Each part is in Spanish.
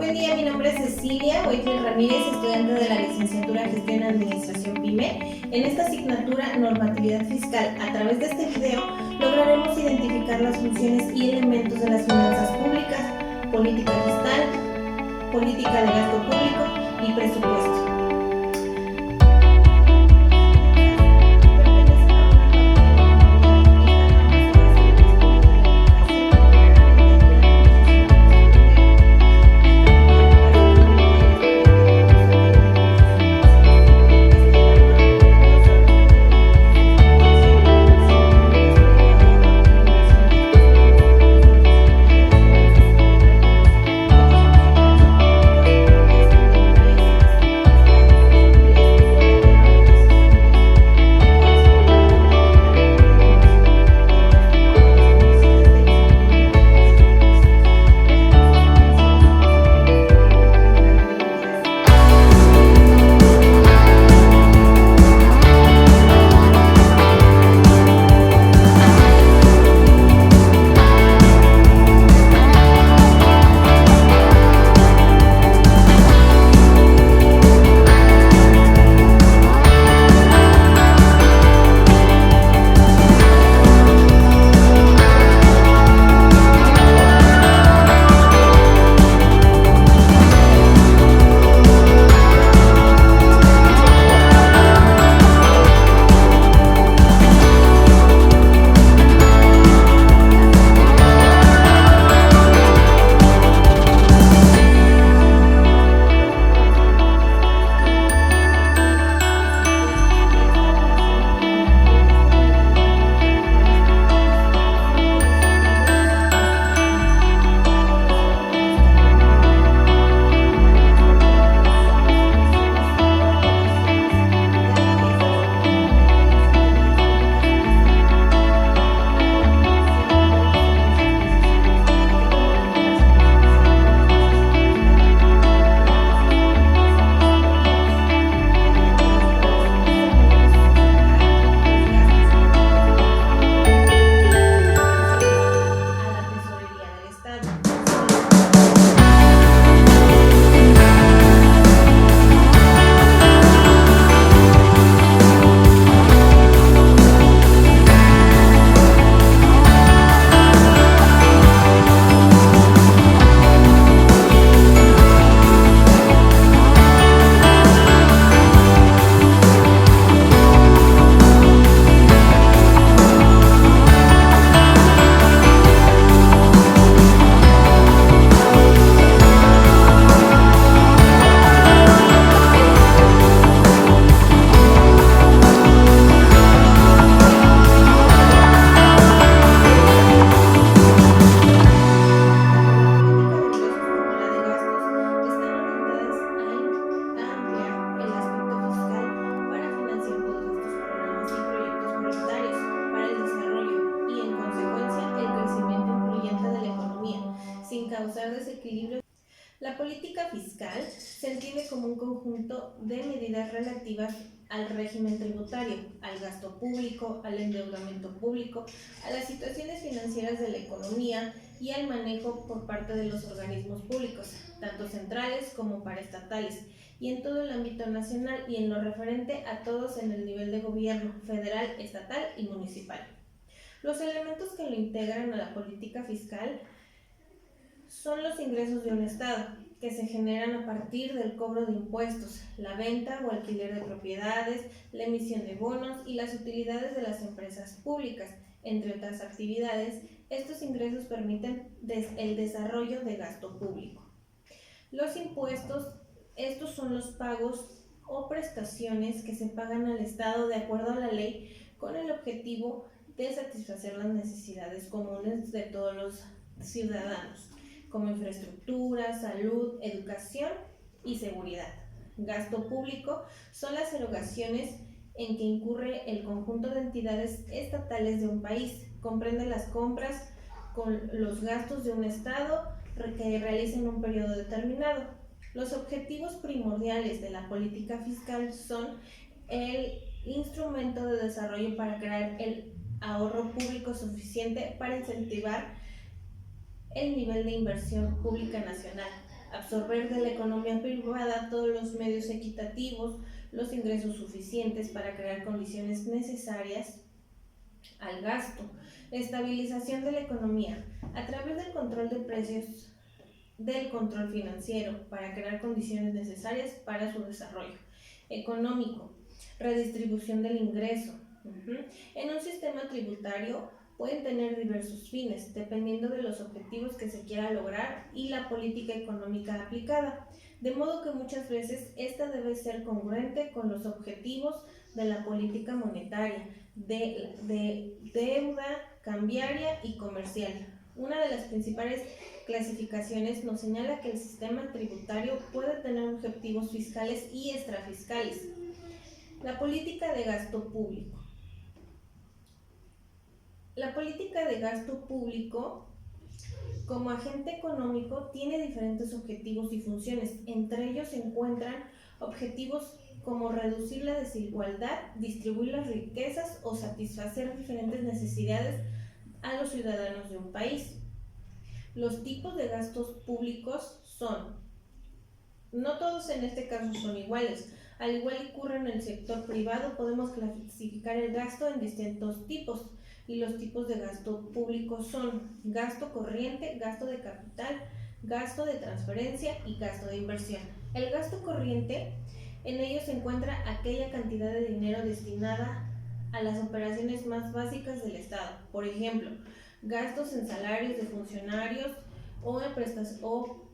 Buen día, mi nombre es Cecilia Huaytl Ramírez, estudiante de la licenciatura Gestión y Administración PYME. En esta asignatura Normatividad Fiscal, a través de este video, lograremos identificar las funciones y elementos de las finanzas públicas, política fiscal, política de gasto público y presupuesto. Sin causar desequilibrio. La política fiscal se entiende como un conjunto de medidas relativas al régimen tributario, al gasto público, al endeudamiento público, a las situaciones financieras de la economía y al manejo por parte de los organismos públicos, tanto centrales como paraestatales, y en todo el ámbito nacional y en lo referente a todos en el nivel de gobierno federal, estatal y municipal. Los elementos que lo integran a la política fiscal son los ingresos de un Estado, que se generan a partir del cobro de impuestos, la venta o alquiler de propiedades, la emisión de bonos y las utilidades de las empresas públicas, entre otras actividades. Estos ingresos permiten el desarrollo de gasto público. Los impuestos, estos son los pagos o prestaciones que se pagan al Estado de acuerdo a la ley con el objetivo de satisfacer las necesidades comunes de todos los ciudadanos, como infraestructura, salud, educación y seguridad. Gasto público son las erogaciones en que incurre el conjunto de entidades estatales de un país. Comprende las compras con los gastos de un Estado que realiza en un periodo determinado. Los objetivos primordiales de la política fiscal son el instrumento de desarrollo para crear el ahorro público suficiente para incentivar el nivel de inversión pública nacional, absorber de la economía privada todos los medios equitativos, los ingresos suficientes para crear condiciones necesarias al gasto, estabilización de la economía a través del control de precios, del control financiero para crear condiciones necesarias para su desarrollo económico, redistribución del ingreso. En un sistema tributario pueden tener diversos fines, dependiendo de los objetivos que se quiera lograr y la política económica aplicada, de modo que muchas veces esta debe ser congruente con los objetivos de la política monetaria, de deuda cambiaria y comercial. Una de las principales clasificaciones nos señala que el sistema tributario puede tener objetivos fiscales y extrafiscales. La política de gasto público. La política de gasto público como agente económico tiene diferentes objetivos y funciones. Entre ellos se encuentran objetivos como reducir la desigualdad, distribuir las riquezas o satisfacer diferentes necesidades a los ciudadanos de un país. Los tipos de gastos públicos son, no todos en este caso son iguales. Al igual que ocurre en el sector privado, podemos clasificar el gasto en distintos tipos. Y los tipos de gasto público son gasto corriente, gasto de capital, gasto de transferencia y gasto de inversión. El gasto corriente, en ello se encuentra aquella cantidad de dinero destinada a las operaciones más básicas del Estado. Por ejemplo, gastos en salarios de funcionarios o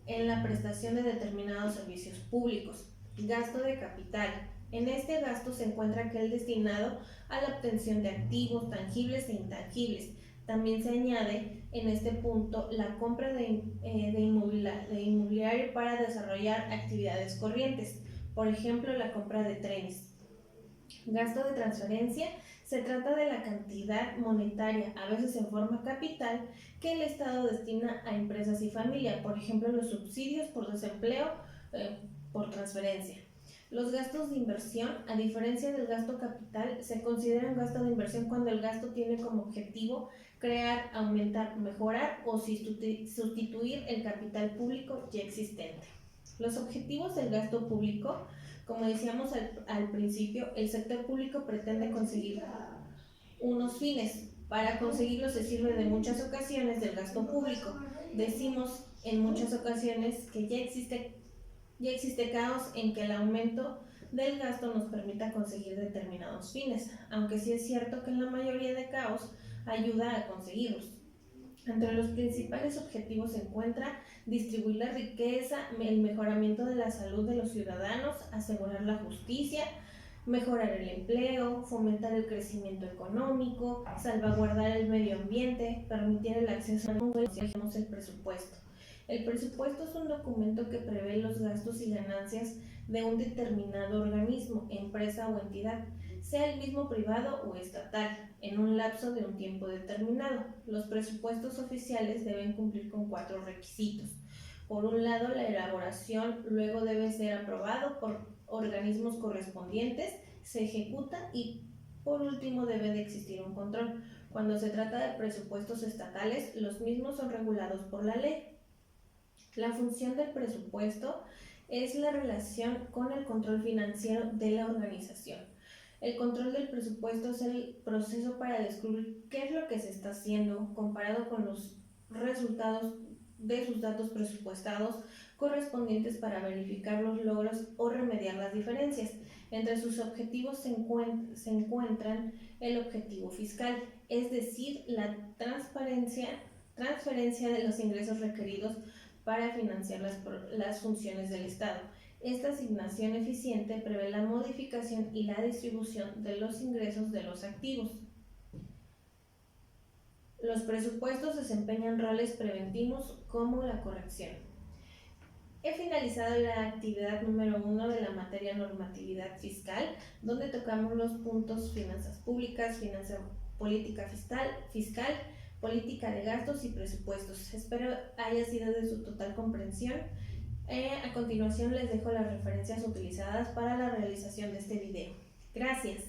en la prestación de determinados servicios públicos. Gasto de capital. En este gasto se encuentra aquel destinado a la obtención de activos tangibles e intangibles. También se añade en este punto la compra de inmobiliario para desarrollar actividades corrientes, por ejemplo la compra de trenes. Gasto de transferencia. Se trata de la cantidad monetaria, a veces en forma capital, que el Estado destina a empresas y familia, por ejemplo los subsidios por desempleo por transferencia. Los gastos de inversión, a diferencia del gasto capital, se considera un gasto de inversión cuando el gasto tiene como objetivo crear, aumentar, mejorar o sustituir el capital público ya existente. Los objetivos del gasto público, como decíamos al principio, el sector público pretende conseguir unos fines. Para conseguirlo se sirve de muchas ocasiones del gasto público. Decimos en muchas ocasiones que ya existe caos en que el aumento del gasto nos permita conseguir determinados fines, aunque sí es cierto que en la mayoría de casos ayuda a conseguirlos. Entre los principales objetivos se encuentra distribuir la riqueza, el mejoramiento de la salud de los ciudadanos, asegurar la justicia, mejorar el empleo, fomentar el crecimiento económico, salvaguardar el medio ambiente, permitir el acceso a el presupuesto. El presupuesto es un documento que prevé los gastos y ganancias de un determinado organismo, empresa o entidad, sea el mismo privado o estatal, en un lapso de un tiempo determinado. Los presupuestos oficiales deben cumplir con 4 requisitos. Por un lado, la elaboración luego debe ser aprobado por organismos correspondientes, se ejecuta y por último debe de existir un control. Cuando se trata de presupuestos estatales, los mismos son regulados por la ley. La función del presupuesto es la relación con el control financiero de la organización. El control del presupuesto es el proceso para descubrir qué es lo que se está haciendo comparado con los resultados de sus datos presupuestados correspondientes para verificar los logros o remediar las diferencias. Entre sus objetivos se encuentran el objetivo fiscal, es decir, la transferencia de los ingresos requeridos para financiar las funciones del Estado. Esta asignación eficiente prevé la modificación y la distribución de los ingresos de los activos. Los presupuestos desempeñan roles preventivos como la corrección. He finalizado la actividad número 1 de la materia normatividad fiscal, donde tocamos los puntos finanzas públicas, política fiscal, política de gastos y presupuestos. Espero haya sido de su total comprensión. A continuación les dejo las referencias utilizadas para la realización de este video. Gracias.